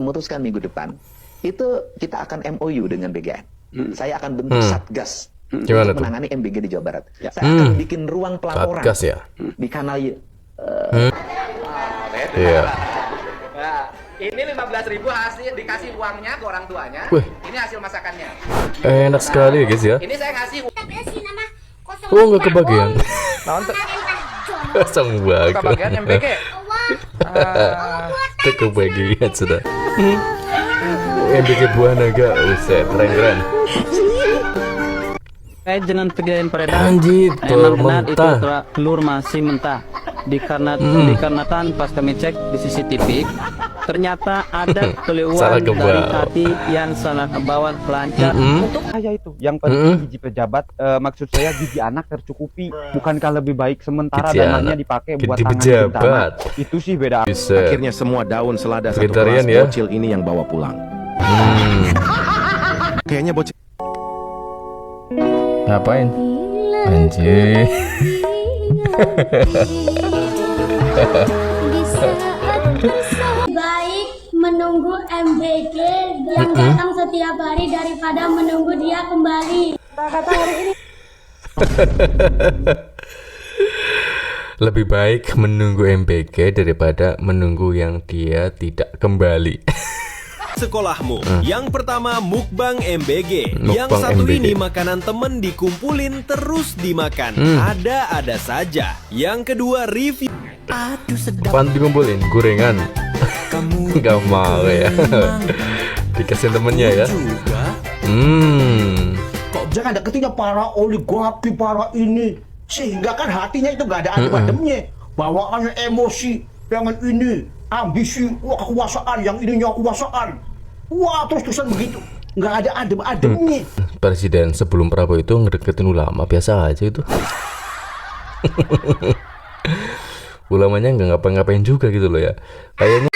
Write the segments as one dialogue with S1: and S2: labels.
S1: memutuskan minggu depan itu kita akan MOU dengan BGN. Saya akan bentuk satgas untuk menangani MBG di Jawa Barat. Saya akan bikin ruang pelaporan
S2: satgas ya
S1: di kanal.
S2: Iya.
S3: Nah, ini 15.000 hasil dikasih uangnya ke orang tuanya.
S2: Wih.
S3: Ini hasil masakannya.
S2: Enak sekali guys ya.
S3: Ini saya ngasih
S2: Oh nggak kebagian. Kosong banget.
S3: kebagian MBG.
S2: Kebagian sudah. MBG buah naga, uset keren-keren.
S4: Dengan pegadaian peredaran
S2: Anjir,
S4: emang benar itu
S2: mentah.
S4: telur masih mentah. Dikarenakan pas kami cek di CCTV ternyata ada
S2: Salah
S4: keluhan
S2: kebawa.
S4: dari hati yang salah bawa lancar.
S5: Untuk saya itu yang penting gigi pejabat, maksud saya gigi anak tercukupi. Bukankah lebih baik sementara
S2: Gigi
S5: dananya
S2: anak.
S5: dipakai buat
S2: Gigi
S5: tangan
S2: pejabat.
S5: bencana? Itu sih beda.
S2: Bisa.
S6: Akhirnya semua daun selada satu
S2: Vegetarian
S6: kelas
S2: ya?
S6: bocil ini yang bawa pulang. Kayaknya bocil
S2: Ngapain? Anjir.
S7: Baik menunggu MBG yang datang setiap hari daripada menunggu dia kembali.
S2: Lebih baik menunggu MBG daripada menunggu yang dia tidak kembali.
S8: Sekolahmu. Yang pertama mukbang MBG.
S2: Mukbang
S8: Yang satu
S2: MBG.
S8: ini makanan temen dikumpulin terus dimakan. Ada-ada saja. Yang kedua review. Aduh sedap.
S2: Apaan dikumpulin? Gorengan. Gak mau ya. Dikasih temennya ya.
S8: Juga.
S9: Kok jangan deketinnya para oligarki, para ini, sehingga kan hatinya itu gak ada adem-ademnya, bawaannya emosi, pengen ini, ambisi, wah kekuasaan, yang ininya kekuasaan, wah terus-terusan begitu, nggak ada adem-ademnya.
S2: Presiden sebelum Prabowo itu ngedeketin ulama biasa aja itu. Ulamanya nggak ngapa-ngapain juga gitu loh ya. Kayaknya.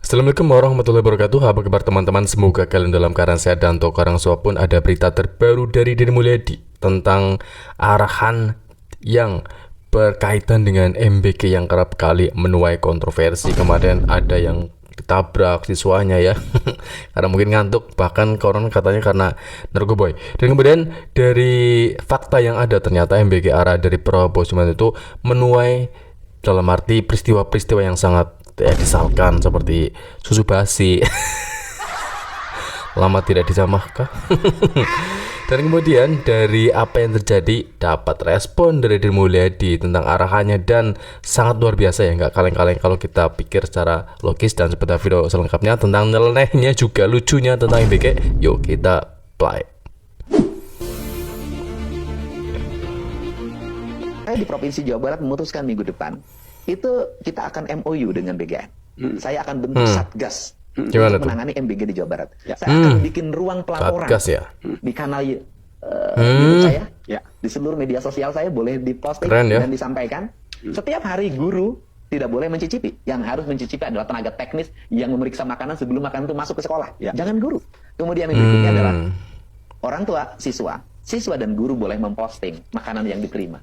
S2: Assalamualaikum warahmatullahi wabarakatuh. Apa kabar teman-teman? Semoga kalian dalam keadaan sehat dan untuk orang tua pun ada berita terbaru dari Deddy Mulyadi tentang arahan yang berkaitan dengan MBG yang kerap kali menuai kontroversi. Kemarin ada yang ditabrak siswanya ya karena mungkin ngantuk, bahkan konon katanya karena narkoboy. Dan kemudian dari fakta yang ada ternyata MBG arah dari Prabowo Subianto itu menuai dalam arti peristiwa-peristiwa yang sangat disalkan seperti susu basi lama tidak dijamahkah. Dan kemudian dari apa yang terjadi dapat respon dari Deddy Mulyadi tentang arahannya dan sangat luar biasa ya, nggak kaleng-kaleng kalau kita pikir secara logis. Dan seperti video selengkapnya tentang nyelenehnya juga lucunya tentang MBG, yuk kita play.
S1: Saya di Provinsi Jawa Barat memutuskan minggu depan itu kita akan MOU dengan BGN. Saya akan bentuk satgas
S2: Gimana
S1: untuk
S2: tuh?
S1: menangani MBG di Jawa Barat. Saya akan bikin ruang pelaporan
S2: Satgas ya?
S1: di kanal YouTube saya, di seluruh media sosial saya boleh diposting
S2: Keren ya?
S1: dan disampaikan. Setiap hari guru tidak boleh mencicipi. Yang harus mencicipi adalah tenaga teknis yang memeriksa makanan sebelum makanan itu masuk ke sekolah. Jangan guru. Kemudian yang berikutnya adalah orang tua, siswa dan guru boleh memposting makanan yang diterima.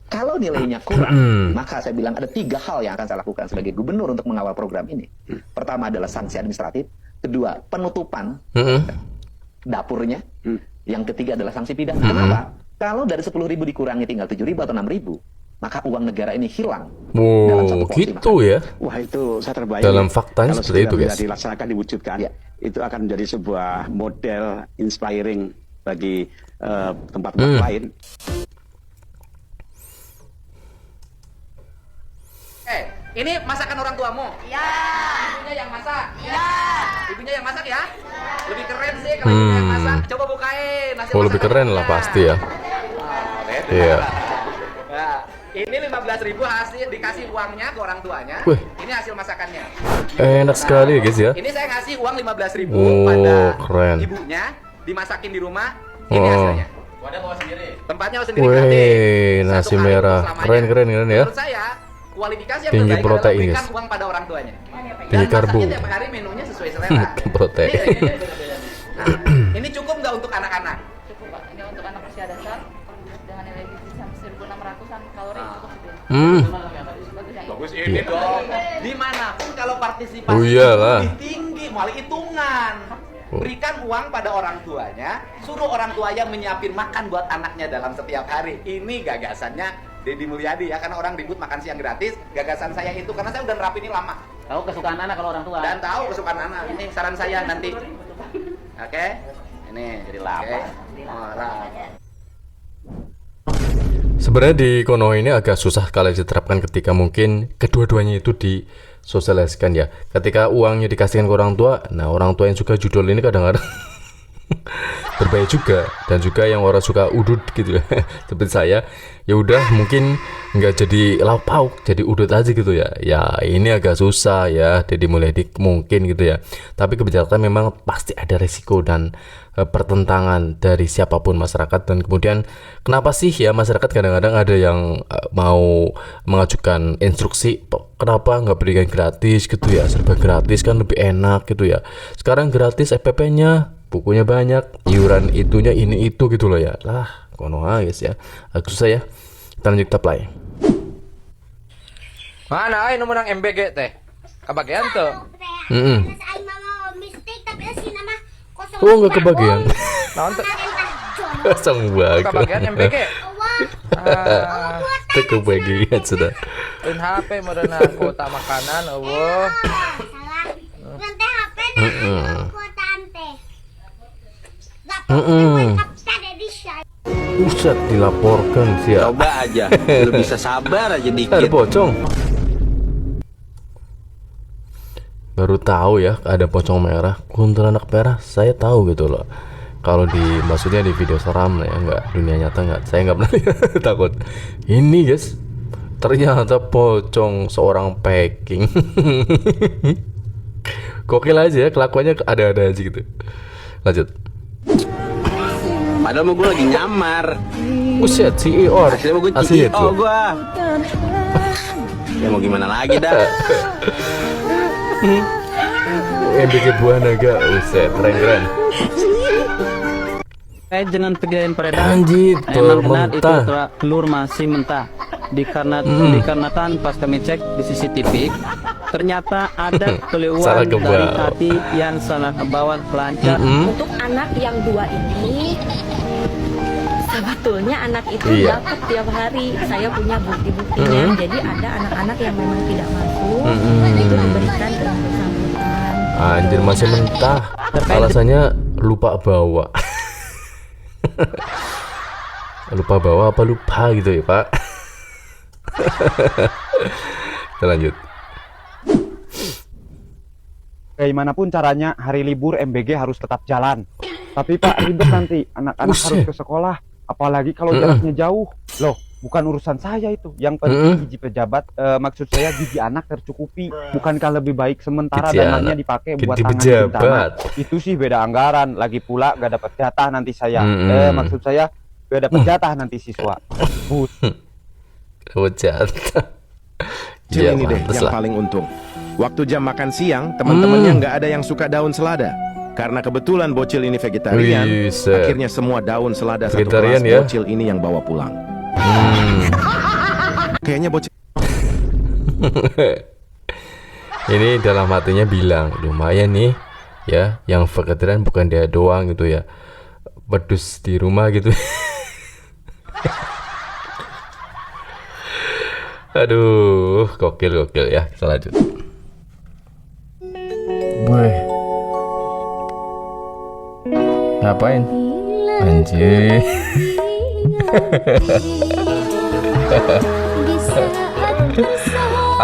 S1: Kalau nilainya kurang, maka saya bilang ada 3 hal yang akan saya lakukan sebagai gubernur untuk mengawal program ini. Pertama adalah sanksi administratif, kedua penutupan dapurnya, yang ketiga adalah sanksi pidana. Kenapa? Kalau dari 10.000 dikurangi tinggal 7.000 atau 6.000, maka uang negara ini hilang dalam satu porsi
S2: Gitu
S1: makan.
S2: ya.
S9: Wah itu saya terbaik.
S2: Dalam faktanya
S9: kalau
S2: seperti itu,
S9: sudah
S2: guys.
S9: dilaksanakan, diwujudkan,
S1: Ya.
S9: itu akan menjadi sebuah model inspiring bagi tempat-tempat lain.
S3: Ini masakan orang tuamu? Iya. Ibunya yang masak? Iya. Ibunya yang masak ya? Lebih keren sih kalau ibunya yang masak. Coba bukain. hasil
S2: Oh lebih
S3: masakan
S2: keren lah
S3: ibunya.
S2: pasti ya.
S3: Beda.
S2: Iya.
S3: Nah, ini 15.000 hasil dikasih uangnya ke orang tuanya.
S2: Wih.
S3: Ini hasil masakannya.
S2: Enak sekali guys ya.
S3: Ini saya ngasih uang 15.000
S2: Oh,
S3: pada
S2: keren.
S3: ibunya, dimasakin di rumah. Ini
S2: Oh.
S3: hasilnya. Wadah bawa sendiri. Tempatnya bawa sendiri.
S2: Wih,
S3: gratis.
S2: nasi
S3: Satu kali
S2: merah.
S3: untuk selamanya.
S2: Keren ya.
S3: Menurut saya kualifikasi yang
S2: Tinggi
S3: terbaik
S2: protein,
S3: adalah berikan
S2: guys.
S3: uang pada orang tuanya.
S2: Tinggi
S3: Dan
S2: karbo.
S3: masaknya tiap hari menunya sesuai selera.
S2: Protein.
S3: Ini cukup nggak untuk anak-anak?
S10: Cukup Pak, ini untuk anak usia dasar dengan nilai gizi sampai 1.600-an kalori cukup sudah. Bagus yang ini.
S3: Bagus harus ini dong. Dimanapun kalau partisipasi
S2: Oh, iyalah.
S3: lebih tinggi, malah hitungan. Berikan uang pada orang tuanya, suruh orang tuanya menyiapin makan buat anaknya dalam setiap hari. Ini gagasannya Deddy Mulyadi ya, karena orang ribut makan siang gratis. Gagasan saya itu, karena saya udah nerapin ini lama.
S4: Tahu kesukaan anak kalau orang tua.
S3: Dan tahu kesukaan anak. Ini saran saya nanti. Oke? Ini jadi lapar.
S2: Sebenarnya di Konoha ini agak susah kalau diterapkan ketika mungkin kedua-duanya itu disosialisasikan ya. Ketika uangnya dikasihkan ke orang tua, nah orang tua yang suka judul ini kadang-kadang berbahaya juga, dan juga yang orang suka udut gitu ya. Seperti saya, ya udah mungkin nggak jadi lauk pauk, jadi udut aja gitu ya. Ya ini agak susah ya, Deddy Mulyadi mungkin gitu ya. Tapi kebijakan memang pasti ada resiko dan pertentangan dari siapapun masyarakat. Dan kemudian kenapa sih ya masyarakat kadang-kadang ada yang mau mengajukan instruksi, kenapa nggak berikan gratis gitu ya, serba gratis kan lebih enak gitu ya. Sekarang gratis FPP-nya, bukunya banyak, iuran itunya ini itu gitu loh ya. Lah Konoha guys ya, agak susah ya. Kita lanjut, kita play.
S3: Mana ai menang MBG teh? Kebagian tuh.
S2: Oh nggak kebagian.
S3: Naon teh?
S2: Kosong banget.
S3: Kebagian MBG.
S2: Itu kebagian sudah.
S3: Lain HP modern kuota makanan, eueuh.
S2: Buset, dilaporkan sih ya.
S9: Coba aja, lu bisa sabar aja
S2: Ada
S9: dikit.
S2: pocong. Baru tahu ya ada pocong merah, kuntilanak merah. Saya tahu gitu loh. Kalau maksudnya di video seram ya, nggak dunia nyata nggak. Saya nggak pernah takut. Ini guys, ternyata pocong seorang packing. Gokil aja ya, kelakuannya ada-ada aja gitu. Lanjut.
S9: Padahal mau gue lagi nyamar.
S2: Buset, CEO.
S9: Akhirnya mau gue
S2: Asli
S9: CEO gue. Ya mau gimana lagi dah.
S2: MBG Buah Naga, buset, keren-keren.
S4: Dengan kejadian peredaran,
S2: Anjir,
S4: emang benar itu
S2: mentah.
S4: telur masih mentah. Dikarenakan pas kami cek di CCTV, ternyata ada
S2: Salah
S4: keluhan
S2: kebawa.
S4: dari hati yang salah kebawa pelancar.
S10: Untuk anak yang 2 ini, sebetulnya anak itu
S2: Iya.
S10: dapat tiap hari. Saya punya bukti-buktinya. Jadi ada anak-anak yang memang tidak masuk, itu diberikan ke yang bersangkutan.
S2: Anjir, masih mentah. Alasannya lupa bawa. Lupa bawa apa lupa gitu ya Pak. Kita lanjut.
S5: Bagaimanapun caranya hari libur MBG harus tetap jalan. Tapi Pak, ribet nanti anak-anak
S2: Buset.
S5: harus ke sekolah. Apalagi kalau jaraknya jauh. Loh, bukan urusan saya itu. Yang penting gaji pejabat, maksud saya gaji anak tercukupi. Bukankah lebih baik sementara
S2: Gaji
S5: dananya
S2: anak.
S5: dipakai buat
S2: Gaji
S5: tangan
S2: pejabat.
S5: bencana? Itu sih beda anggaran. Lagi pula gak dapat jatah nanti saya. Maksud saya gak dapat jatah nanti siswa.
S2: Bocah.
S6: Kecil
S2: Ya
S6: ini deh
S2: pantes
S6: yang
S2: lah.
S6: paling untung. Waktu jam makan siang, teman-temannya nggak ada yang suka daun selada. Karena kebetulan bocil ini vegetarian,
S2: Buset.
S6: akhirnya semua daun selada satu
S2: Vegetarian
S6: kelas
S2: ya?
S6: bocil ini yang bawa pulang. Kayaknya bocil
S2: Ini dalam hatinya bilang, lumayan nih ya, yang vegetarian bukan dia doang gitu ya, pedus di rumah gitu. Aduh, gokil ya. Kita lanjut. Boy, ngapain? Anjir.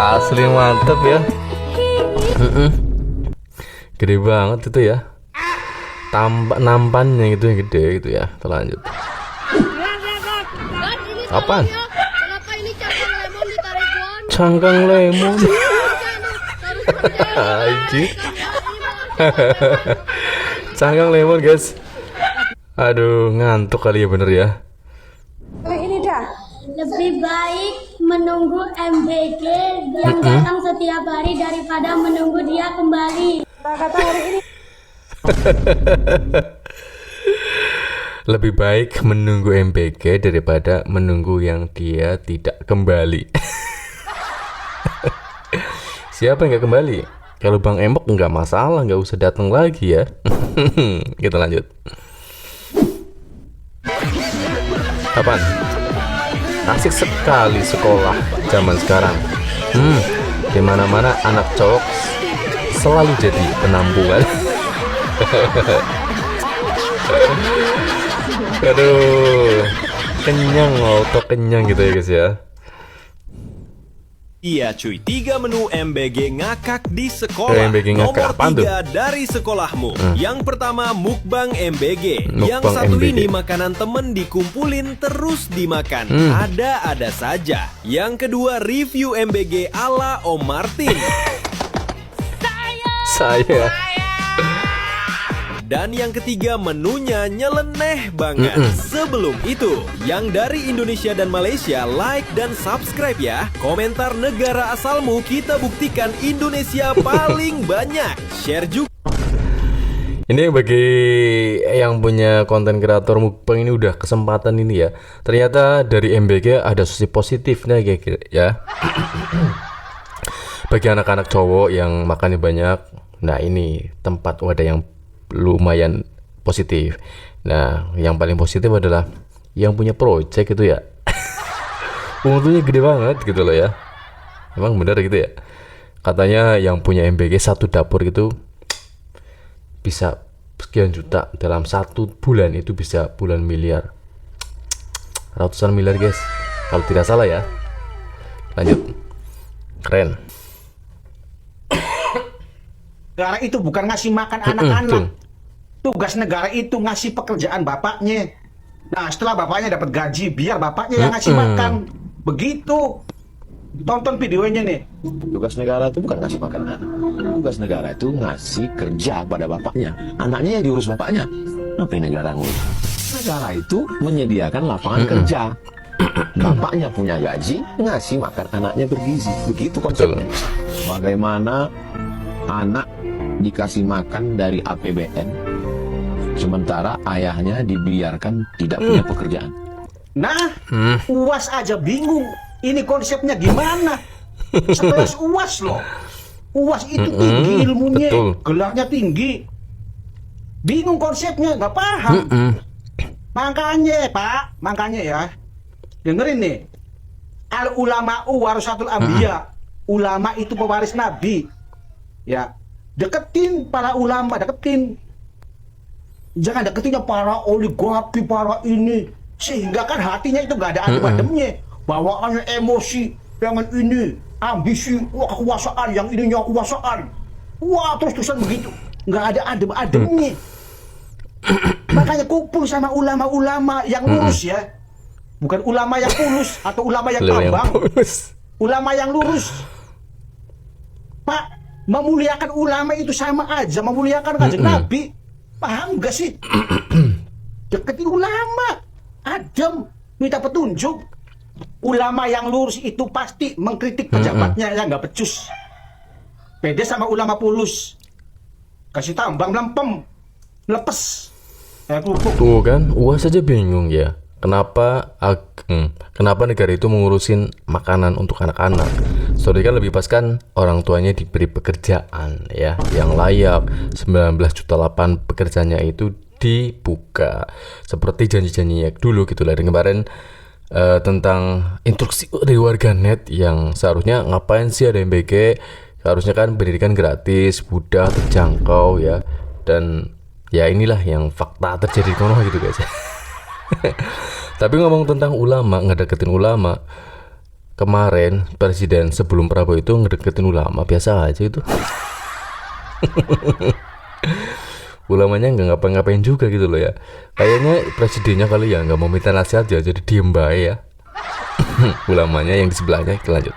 S2: Asli mantep ya. Gede banget itu ya. Nampannya gitu yang gede gitu ya. Kita lanjut. Apaan? Cangkang lemon. Anjir. Cangkang lemon guys. Aduh, ngantuk kali ya, bener ya.
S7: Ini dah. Lebih baik menunggu MBG yang datang setiap hari daripada menunggu dia kembali. Kata hari ini.
S2: Lebih baik menunggu MBG daripada menunggu yang dia tidak kembali. Siapa yang nggak kembali? Kalau Bang Emok nggak masalah, nggak usah datang lagi ya. Kita lanjut. Kapan? Asik sekali sekolah zaman sekarang. Di mana-mana anak cowok selalu jadi penampungan. Aduh, kenyang, auto kenyang gitu ya guys ya.
S8: Iya cuy, 3 menu MBG ngakak di sekolah.
S2: MBG ngakak, apaan
S8: Nomor
S2: tuh?
S8: 3 dari sekolahmu. Yang pertama mukbang MBG.
S2: Mukbang
S8: Yang satu
S2: MBG.
S8: ini makanan temen dikumpulin terus dimakan. Ada-ada saja. Yang kedua review MBG ala Om Martin.
S2: Saya.
S8: Dan yang ketiga menunya nyeleneh banget. Sebelum itu, yang dari Indonesia dan Malaysia like dan subscribe ya. Komentar negara asalmu kita buktikan Indonesia paling banyak. Share juga.
S2: Ini bagi yang punya konten kreator mukbang ini udah kesempatan ini ya. Ternyata dari MBG ada sisi positifnya ya. Bagi anak-anak cowok yang makannya banyak, nah ini tempat wadah yang lumayan positif. Nah, yang paling positif adalah yang punya project itu ya. Untungnya gede banget gitu loh ya. Emang bener gitu ya. Katanya yang punya MBG satu dapur gitu bisa sekian juta dalam 1 bulan, itu bisa puluhan miliar, ratusan miliar guys, kalau tidak salah ya. Lanjut, keren.
S9: Negara itu bukan ngasih makan anak-anak. Tugas negara itu ngasih pekerjaan bapaknya. Nah, setelah bapaknya dapat gaji, biar bapaknya yang ngasih makan. Begitu. Tonton videonya nih.
S11: Tugas negara itu bukan ngasih makan anak. Tugas negara itu ngasih kerja pada bapaknya. Anaknya yang diurus bapaknya. Apa yang negara ngurus? Negara itu menyediakan lapangan kerja. Bapaknya punya gaji, ngasih makan anaknya bergizi. Begitu konsepnya. Bagaimana anak dikasih makan dari APBN, sementara ayahnya dibiarkan tidak punya pekerjaan.
S9: Nah, UAS aja bingung. Ini konsepnya gimana? Sekelas UAS loh. UAS itu tinggi ilmunya, gelarnya tinggi. Bingung konsepnya, nggak paham. Makanya Pak, makanya ya, dengerin nih. Al ulama'u warasatul anbiya. Ulama itu pewaris Nabi. Ya, deketin para ulama, deketin. Jangan deketinnya para oligarki, para ini. Sehingga kan hatinya itu nggak ada adem-ademnya. Bawaannya emosi, pengen ini, ambisi, wah kekuasaan, yang ininya kekuasaan. Wah terus-terusan begitu. Nggak ada adem-ademnya. Makanya kumpul sama ulama-ulama yang lurus ya. Bukan ulama yang pulus atau ulama yang tambang. Ulama yang lurus. Pak, memuliakan ulama itu sama aja memuliakan kanjeng Nabi. Paham gak sih? Deketin ulama, adem, minta petunjuk. Ulama yang lurus itu pasti mengkritik pejabatnya yang nggak becus. Beda sama ulama pulus, kasih tambang lempem, lepes.
S2: Tuh kan, UAS saja bingung ya. Kenapa negara itu mengurusin makanan untuk anak-anak? Sorry kan lebih pas kan orang tuanya diberi pekerjaan ya yang layak. 19 juta lapangan pekerjaannya itu dibuka seperti janji-janjinya dulu gitu lah. Dan kemarin tentang instruksi dari warganet yang seharusnya ngapain sih ada MBG, seharusnya kan pendidikan gratis, mudah, terjangkau ya. Dan ya inilah yang fakta terjadi di Konoha gitu guys. Tapi ngomong tentang ulama, ngedeketin ulama, kemarin presiden sebelum Prabowo itu ngedeketin ulama biasa aja itu. Ulamanya nggak ngapa-ngapain juga gitu loh ya. Kayaknya presidennya kali ya nggak mau minta nasihat ya, jadi diem baik ya. Ulamanya yang di sebelahnya. Kita lanjut.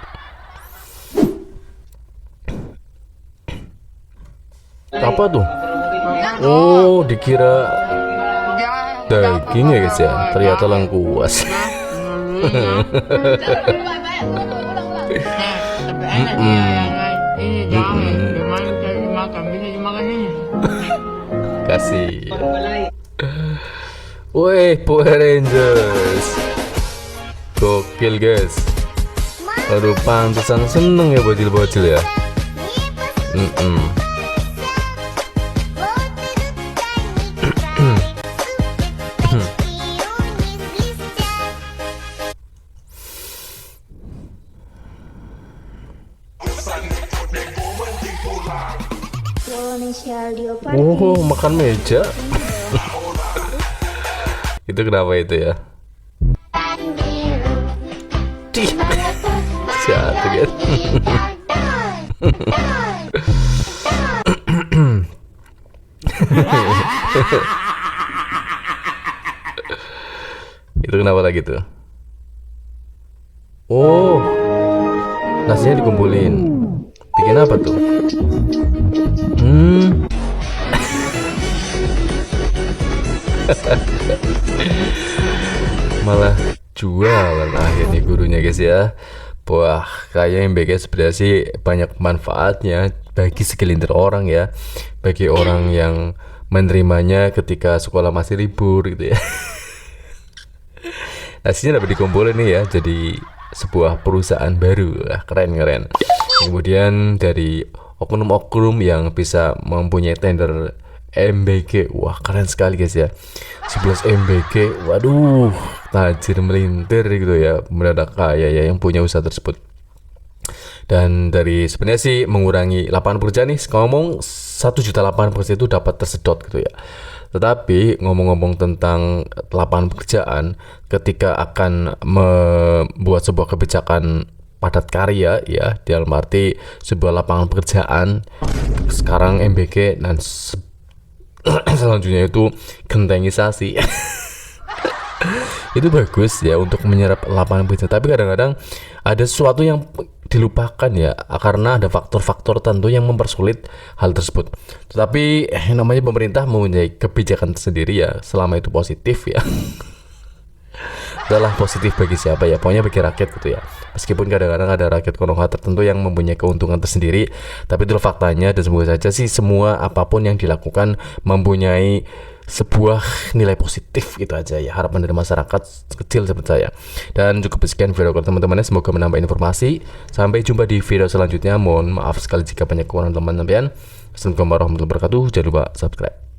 S2: Apa tuh? Oh, dikira daging ya guys ya. Ternyata lengkuas. Kasih. Woi, Power Rangers. Gokil guys. Aduh, pantesan seneng ya bocil-bocil ya. Oh, makan meja. Itu kenapa itu ya? Jatuh kan? Itu kenapa lagi tuh? Oh, nasinya dikumpulin. Bikin apa tuh? Malah jualan akhirnya gurunya guys ya. Wah, kayak MBK sebenarnya sih banyak manfaatnya bagi segelintir orang ya, bagi orang yang menerimanya ketika sekolah masih libur gitu ya. Nasinya dapat dikumpulin nih ya, jadi sebuah perusahaan baru. Keren. Kemudian dari oknum-oknum yang bisa mempunyai tender MBK, wah keren sekali guys ya. 11 MBK, waduh, tajir melintir gitu ya, mendadak kaya ya yang punya usaha tersebut. Dan dari sebenarnya sih mengurangi lapangan pekerjaan nih, ngomong 1 juta lapangan pekerjaan itu dapat tersedot gitu ya. Tetapi ngomong-ngomong tentang lapangan pekerjaan, ketika akan membuat sebuah kebijakan padat karya ya, dalam arti sebuah lapangan pekerjaan, sekarang MBK dan selanjutnya itu gentengisasi. Itu bagus ya untuk menyerap lapangan pekerjaan, tapi kadang-kadang ada sesuatu yang dilupakan ya, karena ada faktor-faktor tertentu yang mempersulit hal tersebut. Tetapi namanya pemerintah mempunyai kebijakan tersendiri ya, selama itu positif ya. Adalah positif bagi siapa ya, pokoknya bagi rakyat gitu ya. Meskipun kadang-kadang ada rakyat konoha tertentu yang mempunyai keuntungan tersendiri, tapi itu faktanya. Dan semoga saja sih semua apapun yang dilakukan mempunyai sebuah nilai positif gitu aja ya, harapan dari masyarakat kecil seperti saya. Dan cukup sekian video teman-teman, semoga menambah informasi. Sampai jumpa di video selanjutnya. Mohon maaf sekali jika banyak kekurangan teman-teman. Assalamualaikum warahmatullahi wabarakatuh. Jangan lupa subscribe.